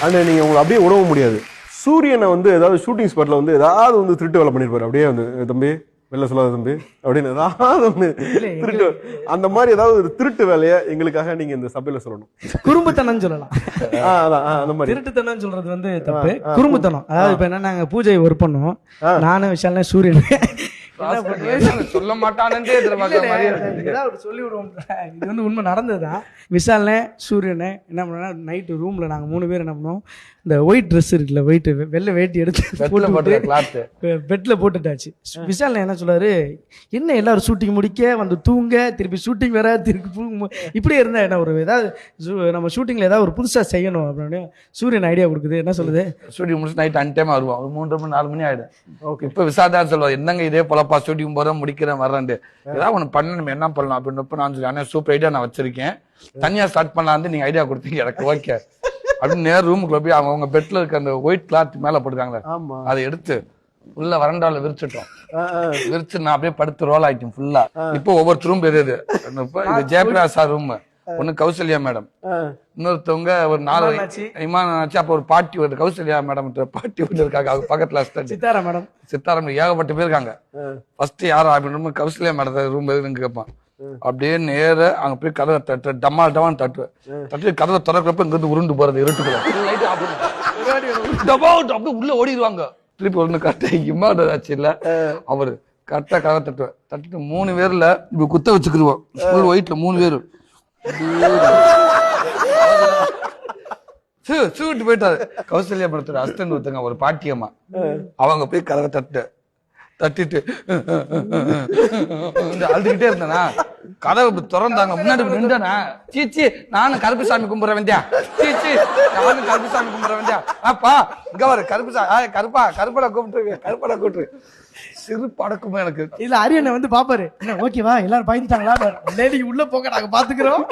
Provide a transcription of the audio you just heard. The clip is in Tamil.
அண்ட் நீங்க உங்களை அப்படியே உடவும் முடியாது. சூரியனை வந்து ஏதாவது ஷூட்டிங் ஸ்பாட்ல வந்து ஏதாவது வந்து திருட்டு வேலை பண்ணிருப்பாரு. அப்படியே வந்து தம்பி வெளில சொல்லாத தம்பி அப்படின்னு ஏதாவது ஒண்ணு திருட்டு, அந்த மாதிரி ஏதாவது ஒரு திருட்டு வேலையை எங்களுக்காக நீங்க இந்த சபையில சொல்லணும். குறும்புத்தனம் சொல்லலாம். அந்த மாதிரி திருட்டுத்தனம் சொல்றது வந்து தப்பு. குறும்புத்தனம் அதாவது இப்ப என்ன, நாங்க பூஜை ஒர்க் பண்ணுவோம், நானும் விஷாலனே சூரியன் சொல்ல மாட்டானே சொல்லி விடுவோம். இது வந்து உண்மை நடந்ததுதான். விஷாலனே சூரியனே என்ன பண்ணா, நைட்டு ரூம்ல நாங்க 3 பேர் என்ன பண்ணோம், இந்த ஒயிட் ட்ரெஸ் இருக்குல்ல, ஒயிட் வெள்ளை வேட்டி எடுத்து பெட்ல போட்டுட்டாச்சு. விஷால் என்ன சொல்றாரு, என்ன எல்லாரும் ஷூட்டிங் முடிக்க வந்து தூங்க, திருப்பி ஷூட்டிங் வேற, திருப்பி இப்படியே இருந்தா என்ன, ஒரு ஏதாவது நம்ம ஷூட்டிங்ல ஏதாவது ஒரு புதுசா செய்யணும் அப்படின்னு சூரியன் ஐடியா கொடுக்குது. என்ன சொல்லுது, ஷூட்டிங் முடிச்சு நைட் அன்டைமா வருவோம், ஒரு 3 மணி 4 மணி ஆயிடும். ஓகே, இப்ப விசாதான் சொல்லுவார், என்னங்க இதே போலப்பா ஷூட்டிங் போறேன் முடிக்கிறேன் வர்றேன், ஏதாவது ஒண்ணு பண்ணணும், என்ன பண்ணலாம் அப்படின்னு நான் சொல்லி, ஆனால் சூப்பர் ஐடியா நான் வச்சிருக்கேன், தனியா ஸ்டார்ட் பண்ணலாம், நீங்க ஐடியா கொடுத்தீங்க எனக்கு ஓகே அப்படின்னு நேர் ரூமுக்குள்ள போய் அவங்க பெட்ல இருக்க அந்த ஒயிட் கிளாத் மேல போட்டுருக்காங்களே அதை எடுத்து உள்ள வரண்டால விரிச்சிட்டோம். விரிச்சு நான் அப்படியே படுத்து ரோல் ஆயிட்டேன் ஃபுல்லா. இப்போ ஒவ்வொரு ரூம் பெரியது. இது ஜெயபிரகாஷ் ரூம், ஒண்ணு கௌசல்யா மேடம், இன்னொருத்தவங்க ஒரு 4 ஆச்சு. அப்ப ஒரு பாட்டி வருது, கௌசல்யா மேடம் பாட்டி வந்து இருக்காங்க, அவங்க பக்கத்துல சித்தாரா மேடம், சித்தாரம் ஏகப்பட்ட பேர் இருக்காங்க. ஃபர்ஸ்ட் யாரா அப்படின்னு கௌசல்யா மேடம் ரூம் எதுன்னு கேட்பான். அப்படியே நேர அங்க போய் கதவை தட்டு, டமால் டமால் தட்டு கதவை திறக்கிறப்ப இங்க இருந்து உருண்டு போறது இருட்டுக்குள்ள அப்படியே உள்ள ஓடிடுவாங்க. திருப்பி ஒண்ணு கரெக்டா இம்மாடு ஆச்சு இல்ல, அவரு கரெக்டா கதவை தட்டுட்டு 3 பேர்ல இப்ப குத்த வச்சுக்கிடுவோம். ஃபுல் ஒயிட்ல 3 பேரு சூட்டு போயிட்டாரு. கௌசல்யா படத்தோட அஸ்டன் ஒருத்தங்க ஒரு பாட்டியம்மா, அவங்க போய் கதவை தட்டிட்டு அழுதுகிட்டே இருந்தானா, கதவு திறந்தாங்க, முன்னாடி நின்றானா, சீச்சி நானும் கருப்பு சாமி கும்பிட வேண்டியா, சீச்சி நானும் கருப்பு சாமி கும்பிட வேண்டியா, அப்பா இங்க வர கருப்படா கூப்பிட்டு சிறு படக்குமா எனக்கு. இல்ல அரியனை வந்து பாப்பாரு, என்ன ஓகேவா எல்லாரும் பயந்துட்டாங்களா, லேடிக்கு உள்ள போக நாங்க பாத்துக்கிறோம்.